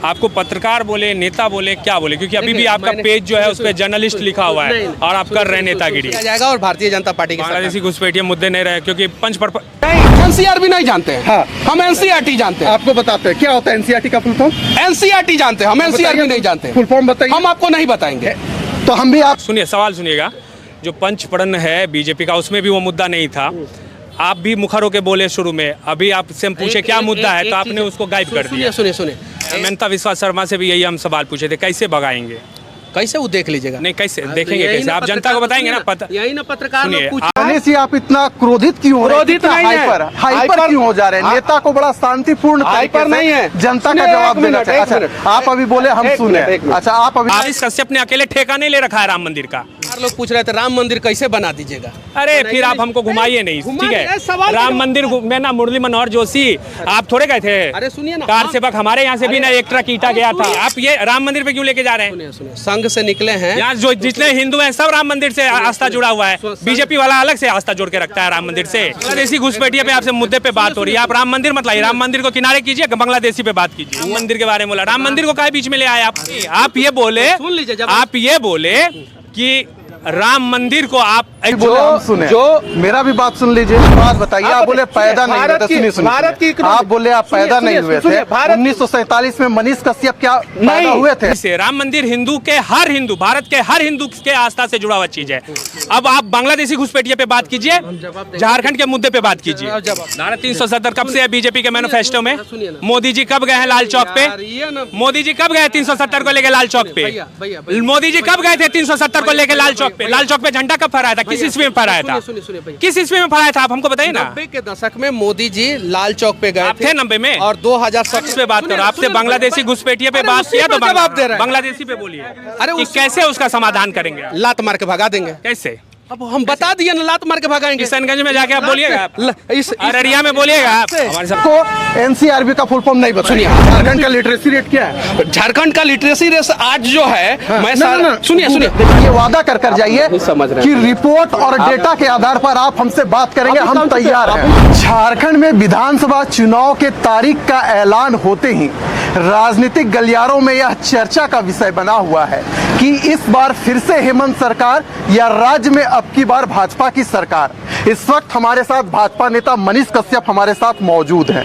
आपको पत्रकार बोले, नेता बोले, क्या बोले, क्योंकि अभी भी आपका पेज जो है उस पर जर्नलिस्ट लिखा हुआ है और आप कर रहे हैं नेतागिरी जाएगा। और भारतीय जनता पार्टी के बांग्लादेशी घुसपैठिए मुद्दे नहीं रहे, क्योंकि एनसीआर भी नहीं जानते हैं। हाँ। हम एनसीईआरटी जानते हैं। आपको बताते हैं क्या होता है एनसीईआरटी का फुल फॉर्म? एनसीईआरटी जानते हैं, हम एनसीआर भी नहीं जानते। फुल फॉर्म बताइए। हम आपको नहीं बताएंगे। तो हम भी आप सुनिए, सवाल सुनिएगा। जो पंचप्रण है बीजेपी का, उसमें भी वो मुद्दा नहीं था। आप भी मुखर होके बोले शुरू में, अभी आपसे हम पूछे क्या मुद्दा है तो आपने उसको गायब कर दिया। सुनिए मेहता विश्वास शर्मा से भी यही हम सवाल पूछे थे, कैसे भगाएंगे? कैसे वो देख लीजिएगा। नहीं, कैसे देखेंगे? कैसे आप जनता को बताएंगे ना? पता यही ना पत्रकार सुनिए, लोग पहले से आप इतना क्रोधित क्यों हो रहे हैं? क्रोधित इतना नहीं है। हाइपर क्यों हो जा रहे हैं? नेता को बड़ा शांतिपूर्ण तरीके से नहीं है। जनता का जवाब देना चाहिए। अच्छा, आप अभी बोले हम सुने। अच्छा, आप अभी आरिफ कश्यप ने अकेले ठेका नहीं ले रखा है राम मंदिर का। लोग पूछ रहे थे राम मंदिर कैसे बना दीजिएगा। अरे फिर आप हमको घुमाइए नहीं, ठीक है? राम मंदिर में ना मुरली मनोहर जोशी आप थोड़े गए थे? अरे सुनिए ना, कार सेवक हमारे यहाँ से भी ना एक ट्रक ईटा गया था। आप ये राम मंदिर पे क्यों लेके जा रहे हैं? सुनिए, संघ से निकले हैं यहाँ जो जितने हिंदू हैं सब राम मंदिर से आस्था जुड़ा हुआ है। बीजेपी वाला अलग से आस्था जोड़ के रखता है राम मंदिर से। बांग्लादेशी घुसपैठिए पे आपसे मुद्दे पे बात हो रही है, आप राम मंदिर मत लाइए। राम मंदिर को किनारे कीजिए, बांग्लादेशी पे बात कीजिए। राम मंदिर के बारे में बोला, राम मंदिर को काहे बीच में ले आए आप ये बोले, सुन लीजिए, आप ये बोले कि राम मंदिर को आप सुने, जो मेरा भी बात सुन लीजिए। बात बताइए। आप बोले पैदा नहीं हुए थे। सुनिए, आप बोले आप पैदा नहीं हुए थे। 1947 में मनीष कश्यप क्या पैदा हुए थे? राम मंदिर हिंदू के हर हिंदू, भारत के हर हिंदू के आस्था से जुड़ा हुआ चीज है। अब आप बांग्लादेशी घुसपैठिए पे बात कीजिए, झारखंड के मुद्दे पे बात कीजिए। धारा 370 कब से है बीजेपी के मैनिफेस्टो में? मोदी जी कब गए हैं लाल चौक पे? मोदी जी कब गए 370 को लेके लाल चौक पे? मोदी जी कब गए थे 370 को लेके लाल चौक पे? लाल चौक पे झंडा कब फहराया था? किस ईस्वी में फहराया था? किस ईस्वी में फहराया था? आप हमको बताइए ना। 90 के दशक में मोदी जी लाल चौक पे गए थे 90 में, और 2007 पे बात करो। आपसे बांग्लादेशी घुसपैठिए पे बात किया तो जवाब दे रहे हैं। बांग्लादेशी पे बोलिए। अरे कि कैसे उसका समाधान करेंगे? लात मार के भगा देंगे। कैसे? अब हम बता दिए ना, लात मार के भगाएंगे। किशनगंज में जाके आप बोलिएगा, अररिया में बोलिएगा आप। हमारे साथ को एनसीआरबी का फुल फॉर्म नहीं बता। सुनिए, झारखंड का लिटरेसी रेट क्या है? झारखंड का लिटरेसी रेट आज जो है, मैं सुनिए ये वादा कर जाइए कि रिपोर्ट और डेटा के आधार पर आप हमसे बात करेंगे, हम तैयार हैं। झारखंड में विधानसभा चुनाव के तारीख का ऐलान होते ही राजनीतिक गलियारों में यह चर्चा का विषय बना हुआ है कि इस बार फिर से हेमंत सरकार या राज्य में अब की बार भाजपा की सरकार। इस वक्त हमारे साथ भाजपा नेता मनीष कश्यप हमारे साथ मौजूद हैं।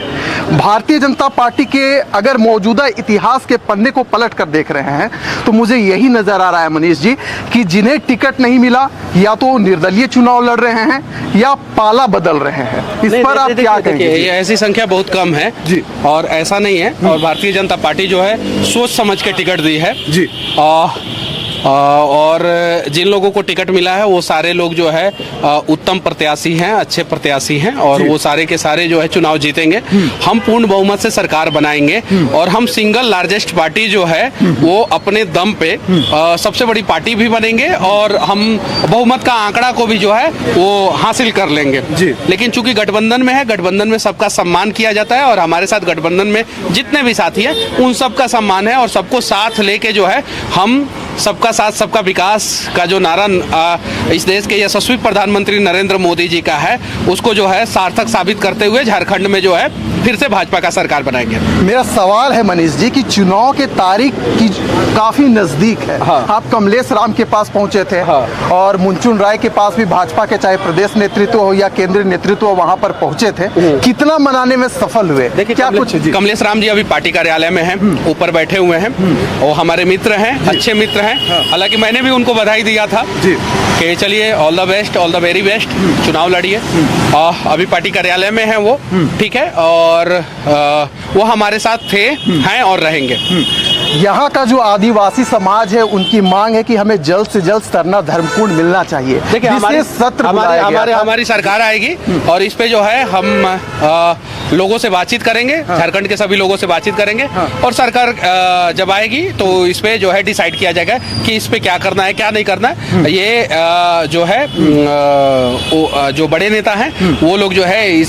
भारतीय जनता पार्टी के अगर मौजूदा इतिहास के पन्ने को पलट कर देख रहे हैं तो मुझे यही नजर आ रहा है मनीष जी कि जिन्हें टिकट नहीं मिला या तो निर्दलीय चुनाव लड़ रहे हैं या पाला बदल रहे हैं। इस पर आप क्या कहेंगे? ये ऐसी संख्या बहुत कम है जी, और ऐसा नहीं है। और भारतीय जनता पार्टी जो है सोच समझ के टिकट दी है जी। और जिन लोगों को टिकट मिला है वो सारे लोग जो है उत्तम प्रत्याशी हैं, अच्छे प्रत्याशी हैं और वो सारे के सारे जो है चुनाव जीतेंगे। हम पूर्ण बहुमत से सरकार बनाएंगे और हम सिंगल लार्जेस्ट पार्टी जो है वो अपने दम पे सबसे बड़ी पार्टी भी बनेंगे और हम बहुमत का आंकड़ा को भी जो है वो हासिल कर लेंगे जी। लेकिन चूंकि गठबंधन में है, गठबंधन में सबका सम्मान किया जाता है और हमारे साथ गठबंधन में जितने भी साथी हैं उन सबका सम्मान है और सबको साथ लेके जो है हम सबका साथ सबका विकास का जो नारा इस देश के यशस्वी प्रधानमंत्री नरेंद्र मोदी जी का है उसको जो है सार्थक साबित करते हुए झारखंड में जो है फिर से भाजपा का सरकार बनाएंगे। मेरा सवाल है मनीष जी कि चुनाव के तारीख की काफी नजदीक है। हाँ। आप कमलेश राम के पास पहुंचे थे। हाँ। और मुंचुन राय के पास भी भाजपा के चाहे प्रदेश नेतृत्व हो या केंद्रीय नेतृत्व हो वहां पर पहुंचे थे। कितना मनाने में सफल हुए? देखिए क्या कुछ जी? कमलेश राम जी अभी पार्टी कार्यालय में हैं, ऊपर बैठे हुए हैं। वो हमारे मित्र हैं, अच्छे मित्र हैं। हालांकि मैंने भी उनको बधाई दिया था जी कि चलिए all the best, all the very best, चुनाव लड़िए। अभी पार्टी कार्यालय में हैं वो, ठीक है, और वो हमारे साथ थे, हैं और रहेंगे। यहाँ का जो आदिवासी समाज है उनकी मांग है कि हमें जल्द से जल्द सरना धर्मकुंड मिलना चाहिए। देखिए हमारी सरकार आएगी और इस पे जो है हम लोगों से बातचीत करेंगे। हाँ। झारखंड के सभी लोगों से बातचीत करेंगे। हाँ। और सरकार जब आएगी तो इस पे जो है डिसाइड किया जाएगा कि इस पे क्या करना है क्या नहीं करना है। ये जो है जो बड़े नेता हैं वो लोग जो है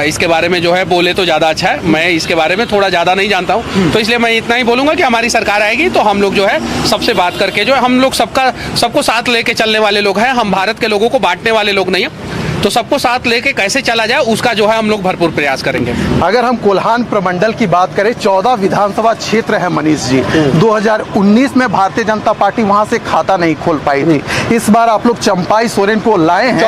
इसके बारे में जो है बोले तो ज्यादा अच्छा है। मैं इसके बारे में थोड़ा ज्यादा नहीं जानता हूँ तो इसलिए मैं इतना ही बोलूंगा कि हमारी सरकार आएगी तो हम लोग जो है सबसे बात करके जो है हम लोग सबको साथ लेके चलने वाले लोग हैं। हम भारत के लोगों को बांटने वाले लोग नहीं हैं। तो सबको साथ लेके कैसे चला जाए उसका जो है हम लोग भरपूर प्रयास करेंगे। अगर हम कोल्हान प्रमंडल की बात करें, 14 विधानसभा क्षेत्र है मनीष जी। 2019 में भारतीय जनता पार्टी वहां से खाता नहीं खोल पाई थी। इस बार आप लोग चंपाई सोरेन को लाए हैं।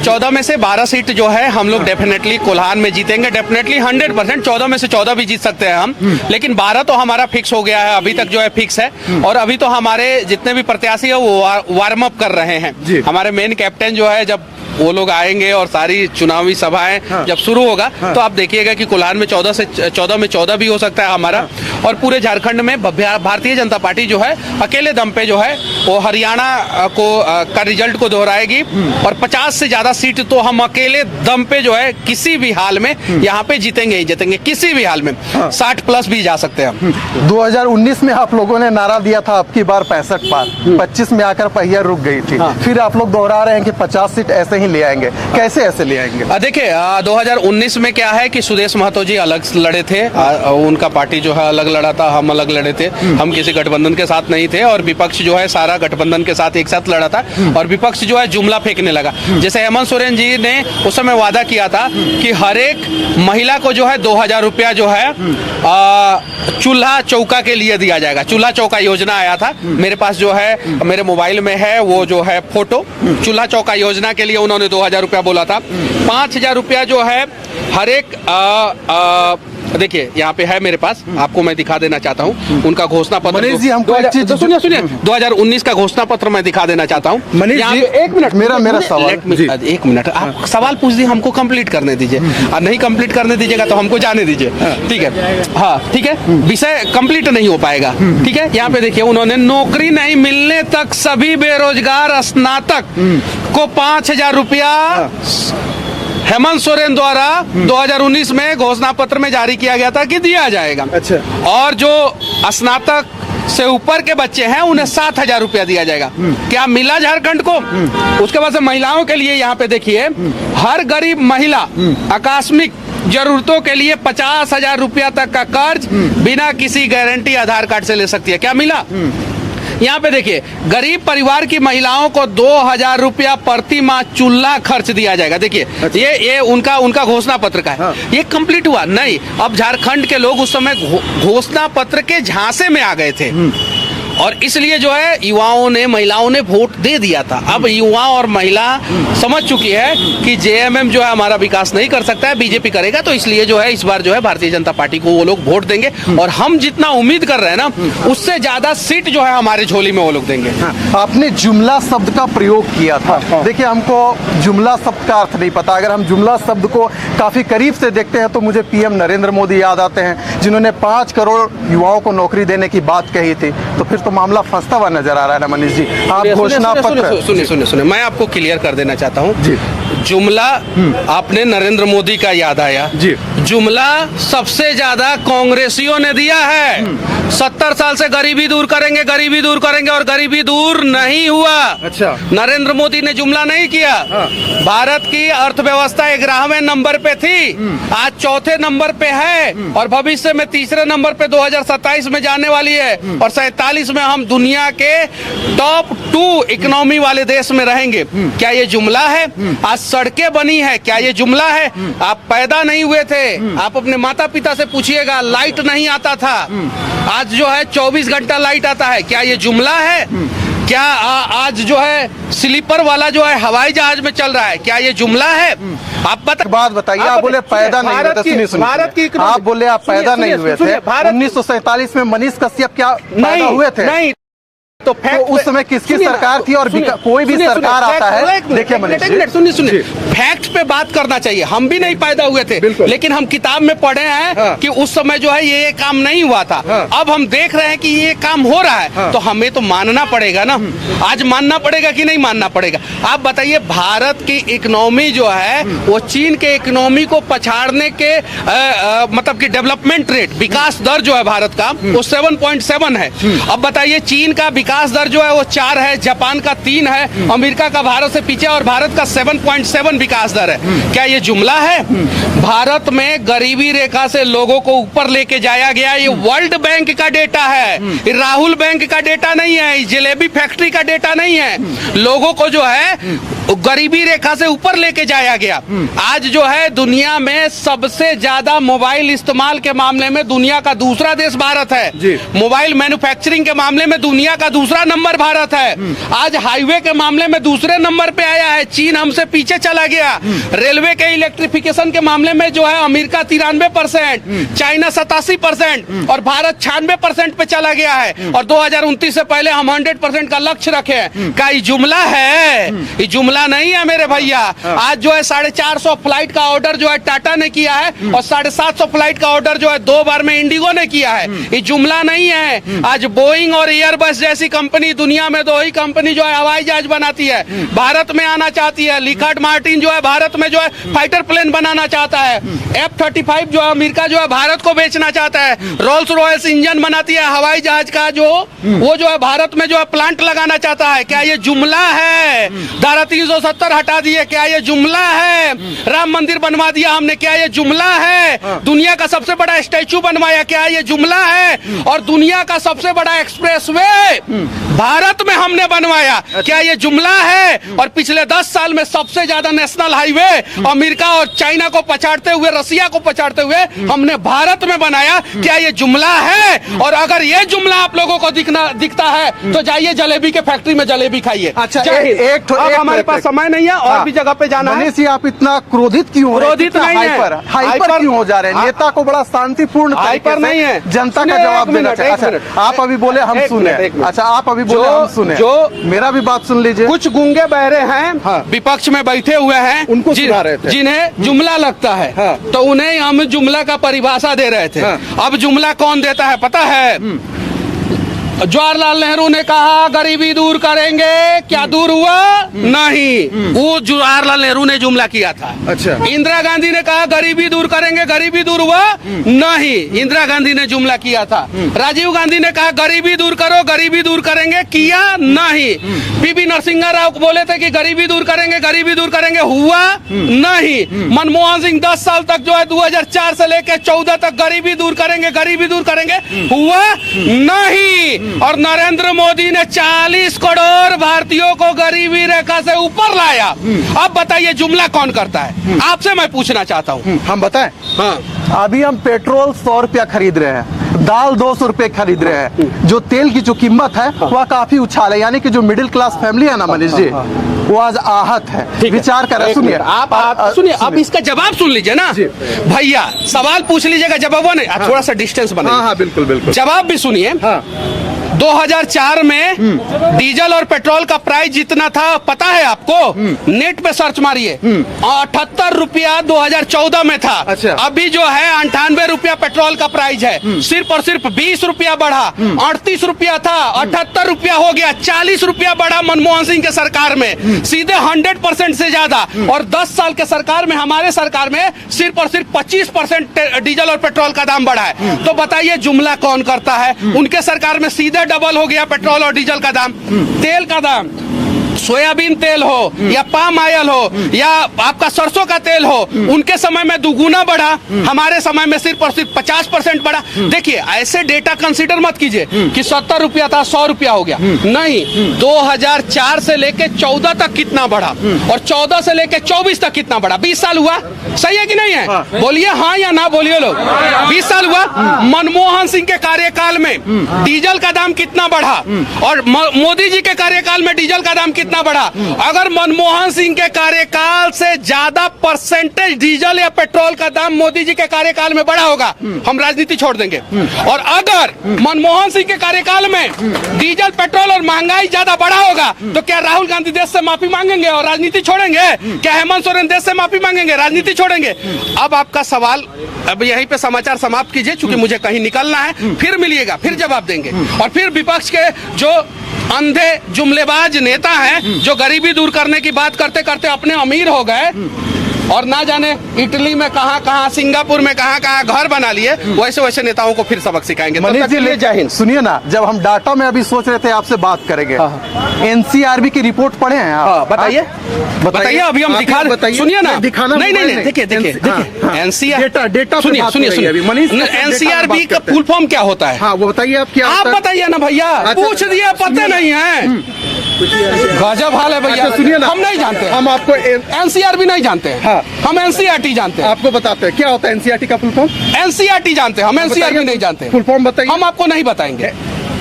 14 में से 12 सीट जो है हम लोग डेफिनेटली कोल्हान में जीतेंगे, डेफिनेटली 100%। 14 में से 14 भी जीत सकते हैं हम, लेकिन 12 तो हमारा फिक्स हो गया है, अभी तक जो है फिक्स है। और अभी तो हमारे जितने भी प्रत्याशी है वो वार्म अप कर रहे हैं। हमारे मेन कैप्टन जो है, जब वो लोग आएंगे और सारी चुनावी सभाएं जब शुरू होगा तो आप देखिएगा कि कोल्हान में 14 भी हो सकता है हमारा। और पूरे झारखंड में भारतीय जनता पार्टी जो है अकेले दम पे जो है वो हरियाणा का रिजल्ट को दोहराएगी। और 50 से ज्यादा सीट तो हम अकेले दम पे जो है किसी भी हाल में यहाँ पे जीतेंगे ही जीतेंगे, किसी भी हाल में। 60 प्लस भी जा सकते हैं हम। 2019 में आप लोगों ने नारा दिया था अब की बार 65 पार, 25 में आकर पहिया रुक गई थी। फिर आप लोग दोहरा रहे हैं कि 50 सीट ऐसे ही ले आएंगे। कैसे ऐसे ले आएंगे? देखिए 2019 में क्या है कि सुदेश महतो जी अलग लड़े थे, उनका पार्टी जो है अलग लड़ा था, हम अलग लड़े थे। हम किसी गठबंधन के साथ नहीं थे और विपक्ष जो है सारा गठबंधन के साथ एक साथ लड़ा था। और विपक्ष जो है जुमला फेंकने लगा। जैसे हेमंत सोरेन जी ने उस समय वादा किया था कि हर एक महिला को जो है 2000 रुपया जो है चूल्हा चौका के लिए दिया जाएगा। चूल्हा चौका योजना आया था, मेरे पास जो है मेरे मोबाइल में है वो जो है फोटो। चूल्हा चौका योजना के लिए उन्होंने 2000 रुपया बोला था। 5000 रुपया जो है हर एक देखिए यहाँ पे है मेरे पास, आपको मैं दिखा देना चाहता हूँ उनका घोषणा पत्र। मनीष जी हमको एक चीज सुनिए 2019 का घोषणा पत्र मैं दिखा देना चाहता हूँ। मनीष जी एक मिनट, मेरा सवाल, एक मिनट, आप सवाल पूछ दिए, हमको कंप्लीट करने दीजिए। और नहीं कंप्लीट करने दीजिएगा तो हमको जाने दीजिए, ठीक है? हाँ ठीक है, विषय कंप्लीट नहीं हो पाएगा, ठीक है? यहाँ पे देखिए उन्होंने नौकरी नहीं मिलने तक सभी बेरोजगार स्नातक को 5000 रुपया हेमंत सोरेन द्वारा 2019 में घोषणा पत्र में जारी किया गया था कि दिया जाएगा। अच्छा। और जो स्नातक से ऊपर के बच्चे हैं उन्हें 7000 रुपया दिया जाएगा। क्या मिला झारखंड को? उसके बाद से महिलाओं के लिए यहाँ पे देखिए, हर गरीब महिला आकस्मिक जरूरतों के लिए 50,000 रुपया तक का कर्ज बिना किसी गारंटी आधार कार्ड से ले सकती है। क्या मिला? यहाँ पे देखिए, गरीब परिवार की महिलाओं को 2000 रुपया प्रति माह चूल्हा खर्च दिया जाएगा। देखिए ये उनका घोषणा पत्र का है। ये कंप्लीट हुआ नहीं। अब झारखंड के लोग उस समय घोषणा पत्र के झांसे में आ गए थे और इसलिए जो है युवाओं ने, महिलाओं ने वोट दे दिया था। अब युवा और महिला समझ चुकी है कि जेएमएम जो है हमारा विकास नहीं कर सकता है, बीजेपी करेगा। तो इसलिए जो है इस बार जो है भारतीय जनता पार्टी को वो लोग वोट देंगे और हम जितना उम्मीद कर रहे हैं ना उससे ज्यादा सीट जो है हमारे झोली में वो लोग देंगे। आपने जुमला शब्द का प्रयोग किया था। देखिए हमको जुमला शब्द का अर्थ नहीं पता। अगर हम जुमला शब्द को काफी करीब से देखते हैं तो मुझे पीएम नरेंद्र मोदी याद आते हैं, जिन्होंने 5 करोड़ युवाओं को नौकरी देने की बात कही थी। तो फिर तो मामला फंसता हुआ नजर आ रहा है ना मनीष जी। आप घोषणा पत्र सुनिए, मैं आपको क्लियर कर देना चाहता हूँ। जुमला आपने नरेंद्र मोदी का याद आया जी। जुमला सबसे ज्यादा कांग्रेसियों ने दिया है। 70 साल से गरीबी दूर करेंगे, गरीबी दूर करेंगे और गरीबी दूर नहीं हुआ। अच्छा, नरेंद्र मोदी ने जुमला नहीं किया। भारत की अर्थव्यवस्था 11वें नंबर पे थी, आज 4थे नंबर पे है और भविष्य में 3रे नंबर पे 2027 में जाने वाली है और 47 में हम दुनिया के टॉप 2 इकोनॉमी वाले देश में रहेंगे। क्या ये जुमला है? आज सड़कें बनी है, क्या ये जुमला है? आप पैदा नहीं हुए थे, आप अपने माता पिता से पूछिएगा, लाइट नहीं आता था, आज जो है 24 घंटा लाइट आता है। क्या ये जुमला है? क्या आज जो है स्लीपर वाला जो है हवाई जहाज में चल रहा है, क्या ये जुमला है? आप बात बताइए। आप बोले पैदा नहीं हुए थे, भारत की आप बोले आप पैदा नहीं हुए थे। 1947 में मनीष कश्यप क्या पैदा हुए थे? नहीं। तो उस समय किसकी सरकार थी? और कोई भी सरकार आता है, देखिए मनीष सुनिए, फैक्ट पे बात करना चाहिए। हम भी नहीं पैदा हुए थे, लेकिन हम किताब में पढ़े हैं कि उस समय जो है ये काम नहीं हुआ था। अब हम देख रहे हैं कि ये काम हो रहा है, तो हमें तो मानना पड़ेगा ना। आज मानना पड़ेगा कि नहीं मानना पड़ेगा? आप बताइए, भारत की इकोनॉमी जो है वो चीन के इकोनॉमी को पछाड़ने के मतलब कि डेवलपमेंट रेट, विकास दर जो है भारत का वो 7.7 है। अब बताइए, चीन का विकास दर जो है वो 4 है, जापान का 3 है, अमेरिका का भारत से पीछे और भारत का 7.7 विकास दर है। क्या ये जुमला है? भारत में गरीबी रेखा से लोगों को ऊपर लेके जाया गया, ये वर्ल्ड बैंक का डेटा है, ये राहुल बैंक का डेटा नहीं है, ये जलेबी फैक्ट्री का डेटा नहीं है। लोगों को जो है गरीबी रेखा से ऊपर लेके जाया गया। आज जो है दुनिया में सबसे ज्यादा मोबाइल इस्तेमाल के मामले में दुनिया का दूसरा देश भारत है। मोबाइल मैन्युफैक्चरिंग के मामले में दुनिया का दूसरा नंबर भारत है। आज हाईवे के मामले में दूसरे नंबर पे आया है, चीन हमसे पीछे चला गया। रेलवे के इलेक्ट्रिफिकेशन के मामले में जो है अमेरिका 93%, चाइना 87% और भारत 96% पे चला गया है। और 2029 से पहले हम 100% का लक्ष्य रखे हैं। क्या ये जुमला है? ये जुमला नहीं है मेरे भैया। आज जो है 450 फ्लाइट का ऑर्डर जो है टाटा ने किया है और 750 फ्लाइट का ऑर्डर जो है 2 बार में इंडिगो ने किया है। ये जुमला नहीं है। आज बोइंग और एयरबस जैसी कंपनी, दुनिया में 2 ही कंपनी जो है हवाई जहाज बनाती है, भारत में आना चाहती है। लिकहार्ड मार्टिन जो है भारत में जो है फाइटर प्लेन बनाना चाहता है। F-35 जो है अमेरिका जो है भारत को बेचना चाहता है। रोल्स रॉयल्स इंजन बनाती है हवाई जहाज का, वो जो है भारत में जो है प्लांट लगाना चाहता है। क्या ये जुमला है? धारा 370 हटा दिए, क्या ये जुमला है? राम मंदिर बनवा दिया हमने, क्या ये जुमला है? दुनिया का सबसे बड़ा स्टैचू बनवाया, क्या ये जुमला है? और दुनिया का सबसे बड़ा एक्सप्रेसवे भारत में हमने बनवाया, क्या ये जुमला है? और पिछले 10 साल में सबसे ज्यादा नेशनल हाईवे अमेरिका और चाइना को पछाड़ते हुए, रसिया को पछाड़ते हुए हमने भारत में बनाया, क्या ये जुमला है? और अगर ये जुमला आप लोगों को दिखता है तो जाइए जलेबी के फैक्ट्री में जलेबी खाइए। अच्छा, एक हमारे पास समय नहीं है और भी जगह पे जाना है। मनीष जी, आप इतना क्रोधित क्यों हो रहे हैं? क्रोधित नहीं है। हाइपर क्यों हो जा रहे हैं? नेता को बड़ा शांतिपूर्ण हाइपर नहीं है, जनता का जवाब देना चाहिए। अच्छा, आप अभी बोले हम सुने। अच्छा, आप अभी बोले हम सुने, जो मेरा भी बात सुन लीजिए। कुछ गूंगे बहरे हैं विपक्ष में बैठे हुए हैं, उनको सुना रहे थे, जिन्हें जुमला लगता है तो उन्हें हम जुमला का परिभाषा दे रहे थे। अब जुमला कौन देता है पता है? जवाहरलाल नेहरू ने कहा गरीबी दूर करेंगे, क्या दूर हुआ? नहीं, वो जवाहरलाल नेहरू ने जुमला किया था। अच्छा। इंदिरा गांधी ने कहा गरीबी दूर करेंगे, गरीबी दूर हुआ? नहीं, इंदिरा गांधी ने जुमला किया था। राजीव गांधी ने कहा गरीबी दूर करो, गरीबी दूर करेंगे, किया? नहीं। पीवी नरसिम्हा राव बोले थे कि गरीबी दूर करेंगे, गरीबी दूर करेंगे, हुआ? नहीं। मनमोहन सिंह 10 साल तक जो है 2004 से लेकर 14 तक गरीबी दूर करेंगे, गरीबी दूर करेंगे, हुआ? नहीं। और नरेंद्र मोदी ने 40 करोड़ भारतीयों को गरीबी रेखा से ऊपर लाया। अब बताइए जुमला कौन करता है? आपसे मैं पूछना चाहता हूँ। हम बताएं? हाँ। अभी हम पेट्रोल 100 रुपया खरीद रहे हैं, दाल 200 रुपए खरीद रहे हैं। जो तेल की जो कीमत है वह काफी उछाल है, यानी कि जो मिडिल क्लास फैमिली है ना मनीष जी, वो आज आहत है। विचार करें, सुनिए आप सुनिए, अब इसका जवाब सुन लीजिए ना भैया। सवाल पूछ लीजिएगा, जवाब नहीं। थोड़ा सा डिस्टेंस बनाइए। हाँ, बिल्कुल बिल्कुल। जवाब भी सुनिए। 2004 में डीजल और पेट्रोल का प्राइस जितना था पता है आपको? नेट पे सर्च मारिए। 78 रुपया 2014 में था। अच्छा। अभी जो है 98 रुपया पेट्रोल का प्राइस है। सिर्फ और सिर्फ 20 रुपया बढ़ा। 38 रुपया था, 78 रुपया हो गया। 40 रुपया बढ़ा मनमोहन सिंह के सरकार में, सीधे 100% से ज्यादा। और 10 साल के सरकार में, हमारे सरकार में सिर्फ और सिर्फ 25% डीजल और पेट्रोल का दाम बढ़ा है। तो बताइए जुमला कौन करता है? उनके सरकार में सीधे डबल हो गया पेट्रोल और डीजल का दाम। तेल का दाम, सोयाबीन तेल हो या पाम ऑयल हो या आपका सरसों का तेल हो, उनके समय में दुगुना बढ़ा, हमारे समय में सिर्फ और सिर्फ 50% बढ़ा। देखिए, ऐसे डेटा कंसीडर मत कीजिए कि 70 रुपया था 100 रुपया हो गया। नहीं, 2004 से लेके 14 तक कितना बढ़ा और 14 से लेके 24 तक कितना बढ़ा? 20 साल हुआ। सही है कि नहीं है? बोलिए हाँ या ना, बोलिए लोग। 20 साल हुआ। मनमोहन सिंह के कार्यकाल में डीजल का दाम कितना बढ़ा और मोदी जी के कार्यकाल में डीजल का दाम कितना बढ़ा? अगर मनमोहन सिंह के कार्यकाल से ज्यादा परसेंटेज डीजल या पेट्रोल का दाम मोदी जी के कार्यकाल में बढ़ा होगा, हम राजनीति छोड़ देंगे। और अगर मनमोहन सिंह के कार्यकाल में डीजल, पेट्रोल और महंगाई ज्यादा बढ़ा होगा तो क्या राहुल गांधी देश से माफी मांगेंगे और राजनीति छोड़ेंगे? क्या हेमंत सोरेन देश से माफी मांगेंगे, राजनीति छोड़ेंगे? अब आपका सवाल, अब यहीं पे समाचार समाप्त कीजिए, क्योंकि मुझे कहीं निकलना है। फिर मिलिएगा, फिर जवाब देंगे। और फिर विपक्ष के जो अंधे जुमलेबाज नेता हैं, जो गरीबी दूर करने की बात करते करते अपने अमीर हो गए, और ना जाने इटली में कहाँ सिंगापुर में कहाँ घर बना लिए, वैसे वैसे नेताओं को फिर सबक सिखाएंगे। मनीष जी जय हिंद। सुनिए ना, जब हम डाटा में अभी सोच रहे थे आपसे बात करेंगे, एनसीआरबी की रिपोर्ट पढ़े हैं आप? बताइए अभी हम दिखा, सुनिए ना, दिखाना नहीं देखिए एनसीआर डेटा सुनिए एनसीआरबी का फुल फॉर्म क्या होता है? हाँ वो बताइए आप क्या आप बताइए ना भैया, पूछ दिया पता नहीं है, गजब हाल है भैया। सुनिए ना, हम नहीं जानते, हम आपको एनसीआरबी नहीं जानते हैं। हाँ। हम एनसीईआरटी जानते हैं। आपको बताते हैं क्या होता है एनसीईआरटी का फुल फॉर्म? एनसीईआरटी जानते हैं हम, एनसीईआरटी नहीं जानते। फुल फॉर्म बताइए। हम आपको नहीं बताएंगे,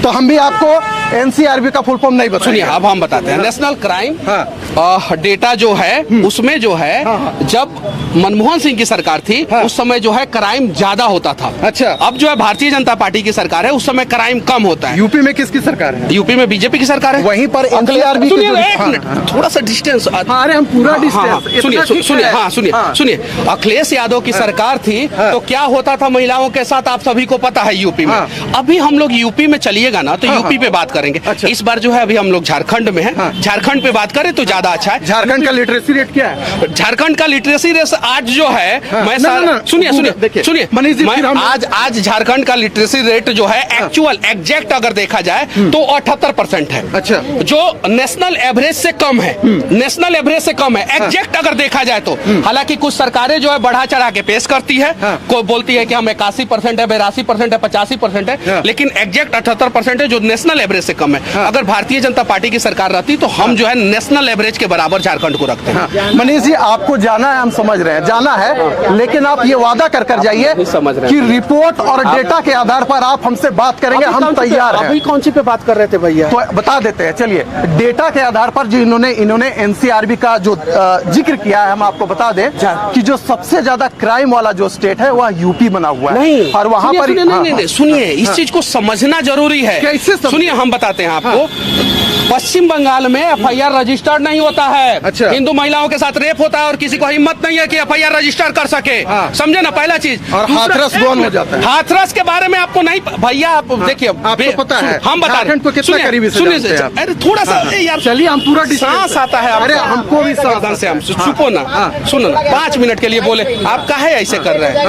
तो हम भी आपको एनसीईआरबी का फुल फॉर्म नहीं बताएंगे। सुनिए अब हम बताते हैं। नेशनल क्राइम डेटा जो है उसमें जो है जब मनमोहन सिंह की सरकार थी उस समय जो है क्राइम ज्यादा होता था। अच्छा। अब जो है भारतीय जनता पार्टी की सरकार है उस समय क्राइम कम होता है। यूपी में किसकी सरकार है? यूपी में बीजेपी की सरकार है। वहीं पर एनसीईआरबी थोड़ा सा डिस्टेंस, अरे हम पूरा डिस्टेंस सुनिए अखिलेश यादव की सरकार थी तो क्या होता था महिलाओं के साथ आप सभी को पता है यूपी में। अभी हम लोग यूपी में चलिएगा ना तो यूपी पे बात करेंगे। इस बार जो है अभी हम लोग झारखंड में हैं, झारखंड पे बात करें तो ज्यादा अच्छा है। झारखंड का लिटरेसी रेट क्या है? झारखंड का लिटरेसी रेट आज जो है, मैं सुनिए मनीष जी, आज झारखंड का लिटरेसी रेट जो है एक्चुअल एग्जैक्ट अगर देखा जाए तो 78% है। अच्छा। जो नेशनल एवरेज से कम है, नेशनल एवरेज से कम है एग्जैक्ट अगर देखा जाए तो। हालांकि कुछ सरकारें जो है बढ़ा चढ़ा के पेश करती है, कोई बोलती है कि हम 81% है, 82% है, 85% है, लेकिन एग्जैक्ट 78% है जो नेशनल एवरेज से कम है। अगर भारतीय जनता पार्टी की सरकार रहती तो हम जो है नेशनल एवरेज के बराबर झारखंड को रखते हैं। मनीष जी आपको जाना है, हम समझ रहे हैं जाना है, लेकिन आप ये वादा कर जाइए कि रिपोर्ट और डेटा के आधार पर आप हमसे बात करेंगे, हम तैयार हैं। अभी कौन सी पे बात कर रहे थे भैया? तो बता देते हैं, चलिए डेटा के आधार पर जो इन्होंने एनसीईआरबी का जो जिक्र किया है, हम आपको बता दें कि जो सबसे ज्यादा क्राइम वाला जो स्टेट है वह यूपी बना हुआ है। नहीं, और वहां पर नहीं, सुनिए इस चीज को समझना जरूरी है। सुनिए हम बताते हैं आपको। पश्चिम बंगाल में एफआईआर रजिस्टर्ड नहीं होता है। अच्छा। हिंदू महिलाओं के साथ रेप होता है और किसी को हिम्मत नहीं है कि एफआईआर रजिस्टर कर सके। समझे ना, पहला चीज। और हाथरस गौन हो जाता है। हाथरस के बारे में आपको नहीं भैया, आप देखिए आपको पता है हम बता रहे हैं। सुनिए अरे थोड़ा सा यार, चलिए हम पूरा सांस आता है। अरे हमको भी सांस से हम चुपो ना, सुनो ना, 5 मिनट के लिए बोले आप काहे ऐसे कर रहे हैं?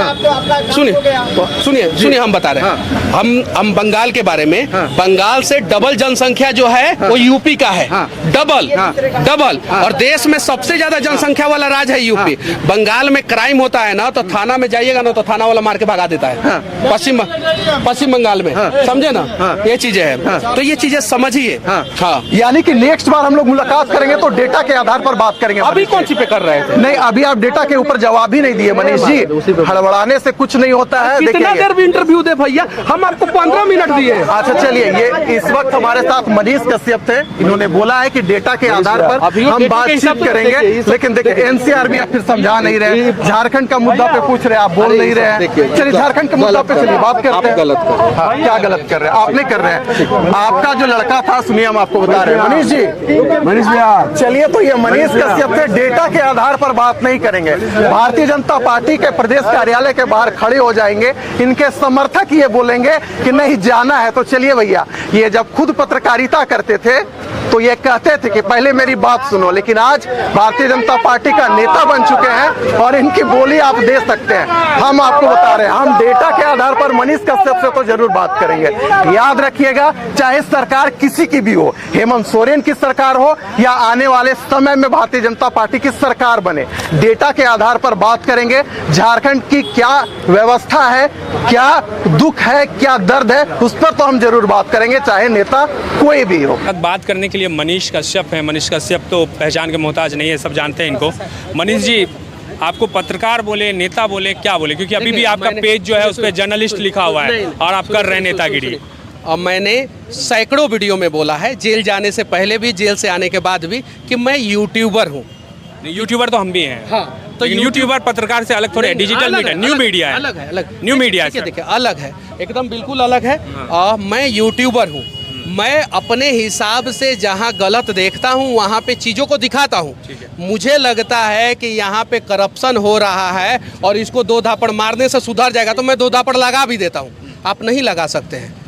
सुनिए हम बता रहे हैं। हम बंगाल के बारे में, बंगाल से डबल जनसंख्या जो है वो यूपी का है। डबल और देश में सबसे ज्यादा जनसंख्या वाला राज्य है यूपी। बंगाल में क्राइम होता है ना तो थाना में जाइएगा ना तो थाना वाला मार के भगा देता है। पश्चिम बंगाल में, समझे ना, ये चीजें हैं। तो ये चीजें समझिए। यानी कि नेक्स्ट बार हम लोग मुलाकात करेंगे तो डेटा के आधार पर बात करेंगे। अभी कौन सी पे कर रहे थे? नहीं, अभी आप डेटा के ऊपर जवाब ही नहीं दिए मनीष जी। हड़बड़ाने से कुछ नहीं होता है। कितना देर भी इंटरव्यू दे भैया, हम आपको 15 मिनट दिए। अच्छा चलिए, ये इस वक्त हमारे साथ मनीष कश्यप थे। इन्होंने बोला है कि डेटा के आधार पर हम बातचीत करेंगे, लेकिन देखिए एनसीईआरबी आप फिर समझा नहीं रहे। झारखंड का मुद्दा पे पूछ रहे, आप बोल नहीं रहे हैं। चलिए झारखंड के मुद्दा पे चलिए बात करते हैं। गलत कर रहे हैं। क्या गलत कर रहे हैं? आप नहीं कर रहे हैं। आपका जो लड़का था, सुनिए हम आपको बता रहे हैं। मनीष जी, मनीष भैया चलिए, तो ये मनीष कश्यप थे। डेटा के आधार पर बात नहीं करेंगे। भारतीय जनता पार्टी के प्रदेश कार्यालय के बाहर खड़े हो जाएंगे, इनके समर्थक ये बोलेंगे कि नहीं जाना है। तो चलिए भैया, ये जब खुद पत्रकारिता करते थे तो ये कहते थे कि पहले मेरी बात सुनो, लेकिन आज भारतीय जनता पार्टी का नेता बन चुके हैं और इनकी बोली आप दे सकते हैं। हम आपको बता रहे हैं, हम डेटा के आधार पर मनीष कश्यप से तो जरूर बात करेंगे। याद रखिएगा, चाहे सरकार किसी की भी हो, हेमंत सोरेन की सरकार हो या आने वाले समय में भारतीय जनता पार्टी की सरकार बने, डेटा के आधार पर बात करेंगे। झारखंड की क्या व्यवस्था है, क्या दुख है, क्या दर्द है, उस पर तो हम जरूर बात करेंगे, चाहे नेता कोई भी हो। बात करने के लिए मनीष कश्यप है। मनीष कश्यप तो पहचान के मोहताज नहीं है, सब जानते हैं इनको। मनीष जी, आपको पत्रकार बोले, नेता बोले, क्या बोले? क्योंकि अभी भी आपका पेज जो है उस पर जर्नलिस्ट लिखा हुआ है और आप कर रहे हैं नेतागिरी। और मैंने सैकड़ों वीडियो में बोला है, जेल जाने से पहले भी, जेल से आने के बाद भी, कि मैं यूट्यूबर हूँ। यूट्यूबर तो हम भी हैं। हाँ, तो यूट्यूबर पत्रकार से अलग थोड़े है, डिजिटल मीडिया, न्यू मीडिया है। अलग है, न्यू मीडिया है। देखिए अलग है, एकदम बिल्कुल अलग है। मैं यूट्यूबर हूँ। मैं अपने हिसाब से जहाँ गलत देखता हूँ वहाँ पे चीज़ों को दिखाता हूँ। मुझे लगता है कि यहाँ पे करप्शन हो रहा है और इसको 2 धापड़ मारने से सुधर जाएगा तो मैं 2 धापड़ लगा भी देता हूँ। आप नहीं लगा सकते हैं।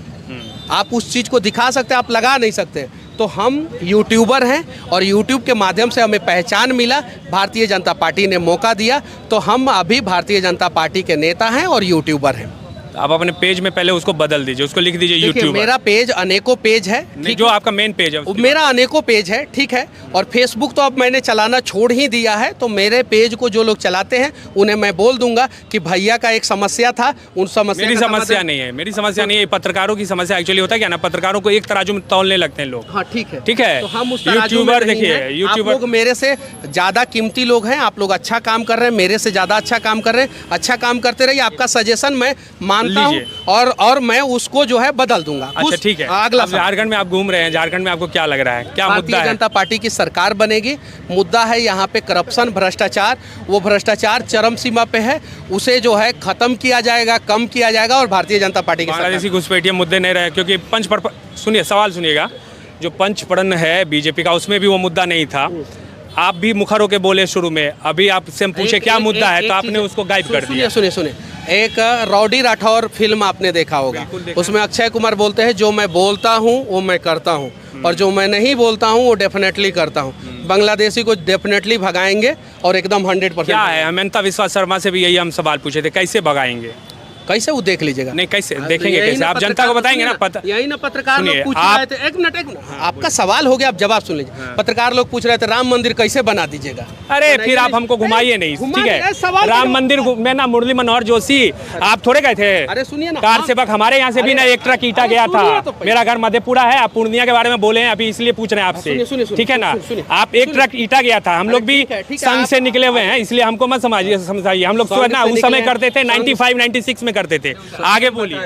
आप उस चीज़ को दिखा सकते हैं, आप लगा नहीं सकते। तो हम यूट्यूबर हैं और यूट्यूब के माध्यम से हमें पहचान मिला, भारतीय जनता पार्टी ने मौका दिया, तो हम अभी भारतीय जनता पार्टी के नेता हैं और यूट्यूबर हैं। आप अपने पेज में पहले उसको बदल दीजिए, उसको लिख दीजिए देखिए, यूट्यूब। मेरा पेज अनेकों पेज है, नहीं, जो आपका मेन पेज है मेरा अनेकों पेज है, ठीक है। और फेसबुक तो अब मैंने चलाना छोड़ ही दिया है, तो मेरे पेज को जो लोग चलाते हैं उन्हें मैं बोल दूंगा कि भैया का एक समस्या था, उन समस्या मेरी समस्या नहीं है, मेरी समस्या नहीं है, पत्रकारों की समस्या एक्चुअली होता है क्या ना, पत्रकारों को एक तराजू में तौलने लगते हैं लोग। हाँ ठीक है, ठीक है। तो हम उस तराजू में यूट्यूबर नहीं देखिए, हैं। आप यूट्यूबर लोग मेरे से ज़्यादा कीमती लोग हैं, आप लोग अच्छा काम कर रहे हैं, मेरे से ज़्यादा अच्छा काम कर रहे हैं, अच्छा काम करते रहिए। आपका सजेशन मैं मानता हूँ और मैं उसको जो है बदल दूंगा। अच्छा ठीक है। अगला झारखंड में आप घूम रहे हैं, झारखंड में आपको क्या लग रहा है, क्या मुद्दा भारतीय है? जनता पार्टी की सरकार बनेगी। मुद्दा है यहाँ पे करप्शन, भ्रष्टाचार। वो भ्रष्टाचार चरम सीमा पे है, उसे जो है खत्म किया जाएगा, कम किया जाएगा और भारतीय जनता पार्टी की बांग्लादेशी घुसपैठिए मुद्दे नहीं रहे, क्योंकि सुनिए सवाल सुनिएगा, जो पंचपड़न है बीजेपी का उसमें भी वो मुद्दा नहीं था। आप भी मुखर होके बोले शुरू में, अभी आपसे हम पूछे क्या मुद्दा है तो आपने उसको गायब कर दिया। सुनिए, एक रॉडी राठौर फिल्म आपने देखा होगा, उसमें अक्षय कुमार बोलते हैं जो मैं बोलता हूँ वो मैं करता हूँ और जो मैं नहीं बोलता हूँ वो डेफिनेटली करता हूँ। बांग्लादेशी को डेफिनेटली भगाएंगे और एकदम 100%। क्या है, हेमंता विश्वा शर्मा से भी यही हम सवाल पूछे थे, कैसे भगाएंगे? कैसे वो देख लीजिएगा। नहीं कैसे देखेंगे, कैसे आप जनता को बताएंगे ना? पता यही ना पत्रकार लोग पूछ रहे थे। एक मिनट, आपका सवाल हो गया, आप जवाब सुन लीजिए। पत्रकार लोग पूछ रहे थे राम मंदिर कैसे बना दीजिएगा। अरे फिर आप हमको घुमाइए नहीं, ठीक है। राम मंदिर में ना मुरली मनोहर जोशी आप थोड़े गए थे? अरे सुनिए ना, कार सेवक हमारे यहाँ से भी ना एक ट्रक ईटा गया था। मेरा घर मधेपुरा है, आप पूर्णिया के बारे में बोले हैं अभी, इसलिए पूछ रहे हैं आपसे, ठीक है ना। आप एक ट्रक ईटा गया था, हम लोग भी संघ से निकले हुए हैं, इसलिए हमको मत समझाइए। हम लोग ना उस समय करते थे, 95 96 में करते थे। आगे बोलिए।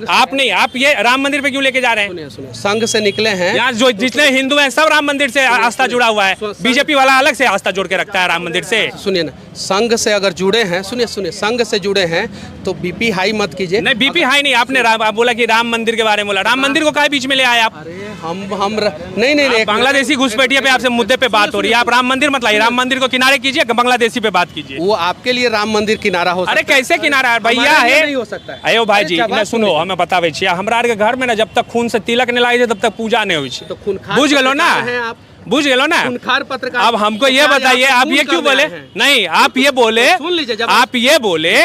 आप नहीं, आप ये राम मंदिर पे क्यों लेके जा रहे हैं? सुनिए, संघ से निकले हैं यहाँ जो जितने हिंदू हैं सब राम मंदिर से आस्था जुड़ा हुआ है। बीजेपी वाला अलग से आस्था जोड़ के रखता है राम मंदिर से। सुनिए ना, संघ से अगर जुड़े हैं, सुनिए, संघ से जुड़े हैं तो बीपी हाई मत कीजिए। नहीं बीपी हाई नहीं, आपने आप बोला कि राम मंदिर के बारे में बोला। राम मंदिर को काहे बीच में ले आए आप? नहीं नहीं, बांग्लादेशी घुसपैठिए पे आपसे मुद्दे पे बात हो रही है, आप राम मंदिर मत लाइए। राम मंदिर को किनारे कीजिए, बांग्लादेशी पे बात कीजिए। वो आपके लिए राम मंदिर किनारा हो सकता है। अरे कैसे किनारा है भैया? है नहीं हो सकता है। अयो भाई जी, सुनो हमें बतावे छियै, हमरा के घर में ना जब तक खून से तिलक नहीं लागे तब तक पूजा नहीं होइ छै। तो खूनखार बुझ गेलो ना, आप बुझ गेलो ना। खूनखार पत्रकार। अब हमको ये बताइए, आप ये क्यों बोले? नहीं आप ये बोले, सुन लीजिए, आप ये बोले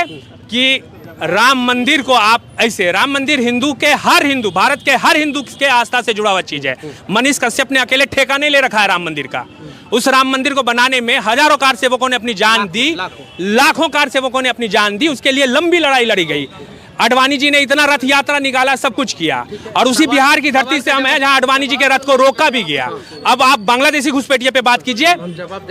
कि राम मंदिर को आप ऐसे, राम मंदिर हिंदू के हर हिंदू, भारत के हर हिंदू के आस्था से जुड़ा हुआ चीज है। मनीष कश्यप ने अकेले ठेका नहीं ले रखा है राम मंदिर का। उस राम मंदिर को बनाने में हजारों कार सेवकों ने अपनी जान दी, लाखों कार सेवकों ने अपनी जान दी, उसके लिए लंबी लड़ाई लड़ी गई। अडवाणी जी ने इतना रथ यात्रा निकाला, सब कुछ किया, और उसी बिहार की धरती से हम हैं जहां अडवाणी जी के रथ को रोका भी गया। अब आप बांग्लादेशी घुसपैठिए पे बात कीजिए,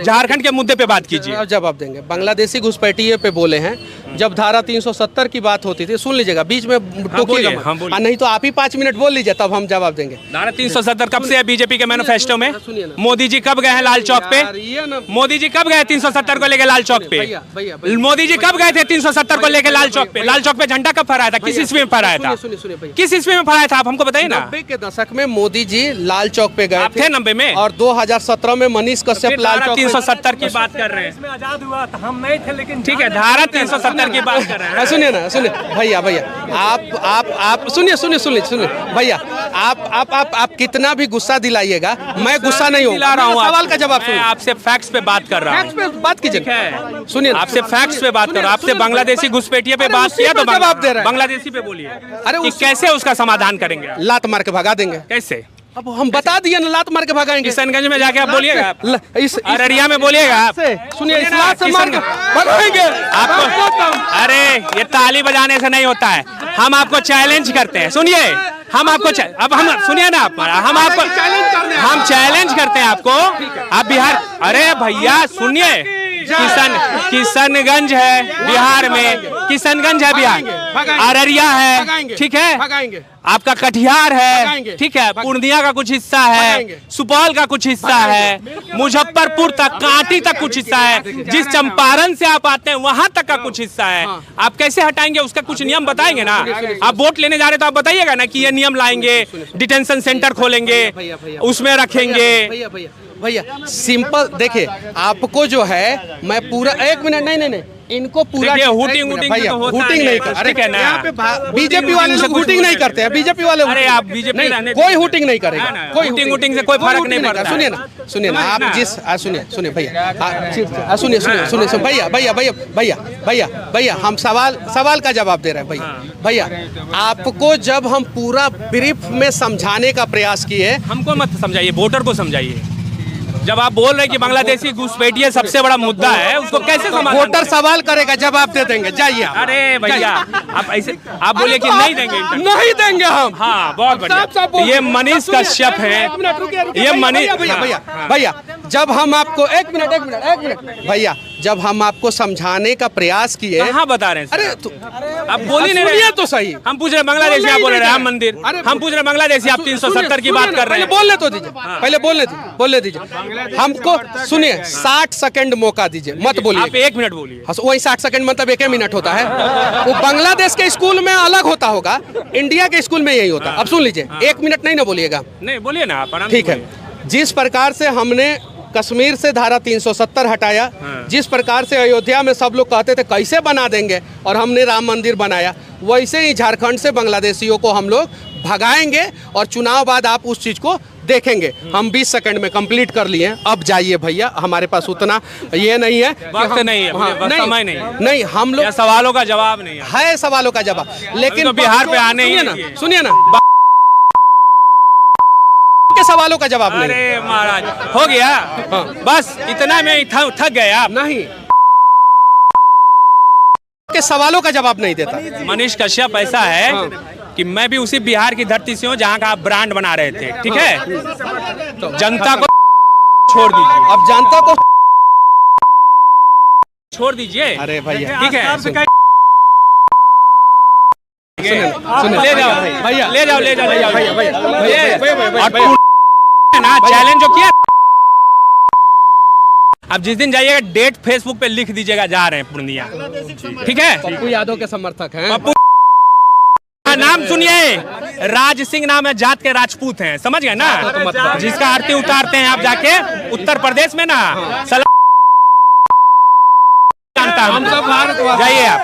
झारखंड के मुद्दे पे बात कीजिए। जवाब देंगे। बांग्लादेशी घुसपैठिए पे बोले हैं, जब धारा 370 की बात होती थी, सुन लीजिएगा, बीच में टोकिएगा मत। नहीं तो आप ही 5 मिनट बोल लीजिए, तब हम जवाब देंगे। धारा 370 कब से है बीजेपी के मैनिफेस्टो में? मोदी जी कब गए हैं लाल चौक पे? मोदी जी कब गए 370 को लेके लाल चौक पे? मोदी जी कब गए थे 370 को लेके लाल चौक पे? लाल चौक पे झंडा कब फहराया था? किस ईस्वी में फहराया था? किस ईस्वी में फहराया था? आप हमको बताइए ना। 90 के दशक में मोदी जी लाल चौक पे गए थे 90 में, और 2017 में मनीष कश्यप लाल चौक 370 की बात कर रहे हैं। इसमें आजाद हुआ था, हम नहीं थे, लेकिन ठीक है, धारा 370 की बात कर रहे हैं। सुनिए ना, सुनिए भैया, आप सुनिए भैया, आप कितना भी गुस्सा दिलाइएगा, मैं गुस्सा नहीं हूँ। दिला रहा हूँ, सवाल का जवाब सुनिए। आपसे फैक्ट्स पे बात कर रहा हूँ। फैक्ट्स पे बात कीजिए। सुनिए, आपसे फैक्ट्स पे बात कर रहा हूँ। आपसे बांग्लादेशी घुसपैठिए पे बात किया तो जवाब दे रहे हैं। बांग्लादेशी पे बोलिए। अरे कि कैसे उसका समाधान करेंगे? लात मार के भगा देंगे। कैसे? अब हम बता दिए ना, लात मार के भगाएंगे। किशनगंज में जाके आप बोलिएगा, इस अररिया में बोलिएगा आप। सुनिए, इस लात से मार के भगाएंगे आपको। अरे ये ताली बजाने से नहीं होता है, हम आपको चैलेंज करते हैं। सुनिए, हम आपको अब हम सुनिए ना, हम आपको हम चैलेंज करते हैं आपको। आप बिहार, अरे भैया सुनिए, किशनगंज है बिहार में, किशनगंज है बिहार, अररिया है, ठीक है, आपका कटिहार है, ठीक है, पूर्णिया का कुछ हिस्सा है, सुपौल का कुछ हिस्सा है, मुजफ्फरपुर तक, कांटी तक कुछ हिस्सा है, जिस चंपारण से आप आते हैं वहां तक का कुछ हिस्सा है। आप कैसे हटाएंगे? उसका कुछ नियम बताएंगे ना। आप वोट लेने जा रहे तो आप बताइएगा ना कि ये नियम लाएंगे, डिटेंशन सेंटर खोलेंगे, उसमें रखेंगे। भैया सिंपल देखिए, आपको जो है मैं पूरा, एक मिनट, नहीं, इनको पूरा देखिए, हुटिंग वुटिंग भैया तो होता हुटिंग नहीं नहीं है, कर ठीक है ना। यहाँ पे बीजेपी हुटिंग वाले से लोग कुछ हुटिंग नहीं करते हैं, बीजेपी वाले अरे आप बीजेपी नहीं, रहने कोई दीजिए। हुटिंग नहीं करेगा, है ना, कोई हुटिंग वुटिंग से कोई कोई फर्क हुटिंग नहीं पड़ता सुनिए है। ना, सुनिए ना, समझ आप ना। जिस सुनिए भैया, सुनिए सुनिए सुनिए सुनिए भैया भैया भैया भैया भैया भैया हम सवाल का जवाब दे रहे हैं भैया। आपको जब हम पूरा ब्रीफ में समझाने का प्रयास किए, हमको मत समझाइए, वोटर को समझाइए। जब आप बोल रहे हैं कि बांग्लादेशी घुसपैठिए सबसे बड़ा मुद्दा है, उसको कैसे समाधान वोटर करें? सवाल करेगा, जवाब दे देंगे, जाइए आप। अरे भैया, आप ऐसे आप बोलिए कि नहीं देंगे इंटरनेट। नहीं देंगे हम। हाँ, बहुत बढ़िया। साफ बोल- ये मनीष कश्यप है, एक मिनट रुकिए, ये मनीष भैया भैया भैया जब हम आपको एक मिनट भैया, जब हम आपको समझाने का प्रयास किए, कहाँ बता रहे हैं सर? अरे तो आप बोल ही नहीं सुनिए रहे। तो सही। हम पूछ रहे हैं बांग्लादेशी, आप बोल रहे हैं राम मंदिर। अरे हम पूछ रहे हैं बांग्लादेशी, आप 370 की बात कर रहे हैं। पहले बोलने तो दीजिए, पहले बोलने दीजिए हमको। सुनिए, 60 सेकंड मौका दीजिए, मत बोलिए। आप 1 मिनट बोलिए। वही 60 सेकंड मतलब 1 मिनट होता है। वो बांग्लादेश के स्कूल में अलग होता होगा, इंडिया के स्कूल में यही होता है। अब सुन लीजिए, 1 मिनट नहीं ना बोलिएगा, नहीं बोलिए ना आप, आराम से ठीक है। बोलिए। जिस प्रकार से हमने कश्मीर से धारा 370 हटाया, जिस प्रकार से अयोध्या में सब लोग कहते थे कैसे बना देंगे और हमने राम मंदिर बनाया, वैसे ही झारखंड से बांग्लादेशियों को हम लोग भगाएंगे और चुनाव बाद आप उस चीज़ को देखेंगे। हम 20 सेकंड में कंप्लीट कर लिए, अब जाइए भैया, हमारे पास उतना ये नहीं है कि वक्त नहीं है, हाँ, बस समय नहीं है। नहीं हम लोग या सवालों का जवाब नहीं है। है सवालों का जवाब, लेकिन तो बिहार पे आने ही सुनिए नहीं ना, है। सुनिए ना, के सवालों का जवाब नहीं। अरे महाराज, हो गया, बस इतना में थक गए आप। नहीं, के सवालों का जवाब नहीं देता। मनीष कश्यप ऐसा है कि मैं भी उसी बिहार की धरती से हूँ जहाँ का आप ब्रांड बना रहे थे, ठीक है। जनता को छोड़ दीजिए, अब जनता को छोड़ दीजिए। अरे भैया, ठीक है, सुनिए, ले जाओ भैया, ले जाओ ले जाओ ले जाओ भैया, और टूट ना चैलेंज जो किया। अब जिस दिन जाइएगा डेट फेसबुक पे लिख दीजिएगा, जा रहे हैं पूर्णिया, ठीक है। पप्पू यादव के समर्थक हैं। पप्पू नाम सुनिए, राज सिंह नाम है, जात के राजपूत हैं, समझ गए ना। जिसका आरती उतारते हैं आप जाके उत्तर प्रदेश में ना, सलाम जानता हूं। जाइए आप।